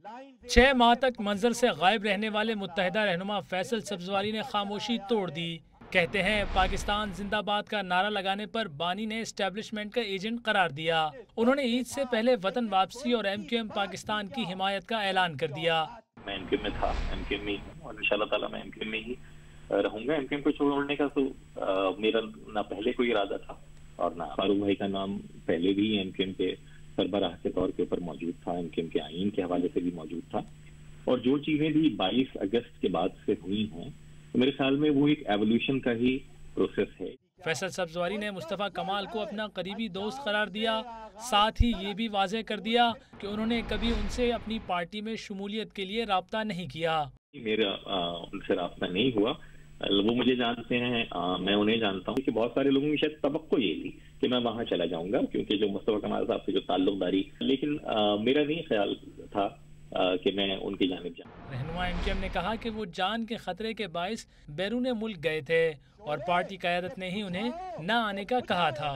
6 माह तक मंजर से गायब रहने वाले मुत्तहिदा रहनुमा फैसल सब्जवारी ने खामोशी तोड़ दी। कहते हैं पाकिस्तान जिंदाबाद का नारा लगाने पर बानी ने एस्टेब्लिशमेंट का एजेंट करार दिया। उन्होंने ईद से पहले वतन वापसी और MQM पाकिस्तान की हिमायत का ऐलान कर दिया। मैं MQM में था, MQM में ही हूं और इंशाअल्लाह ताला मैं MQM में ही रहूंगा। MQM को छोड़ने का तो मेरा ना पहले कोई इरादा था और ना फारूक भाई का नाम पहले भी MQM के सरबराह के तौर के ऊपर मौजूद था, MQM के आईन के हवाले से भी मौजूद था। और जो चीजें भी 22 अगस्त के बाद से हुई हैं तो मेरे ख्याल में वो एक एवोल्यूशन का ही प्रोसेस है। फैसल सब्जवारी ने मुस्तफ़ा कमाल को अपना करीबी दोस्त करार दिया। साथ ही ये भी वाज़ेह कर दिया कि उन्होंने कभी उनसे अपनी पार्टी में शमूलियत के लिए राब्ता नहीं किया। मेरा उनसे राब्ता नहीं हुआ, वो मुझे जानते हैं, मैं उन्हें जानता हूँ कि बहुत सारे लोगों की शायद तवक्को ये थी कि मैं वहाँ चला जाऊंगा क्योंकि जो मुस्तफ़ा कमाल साहब से जो ताल्लुकदारी, लेकिन मेरा नहीं ख्याल था कि मैं उनकी जानिब जाऊँ। रहनुमा MQM ने कहा कि वो जान के खतरे के बाइस बैरून मुल्क गए थे और पार्टी क़यादत ने ही उन्हें न आने का कहा था।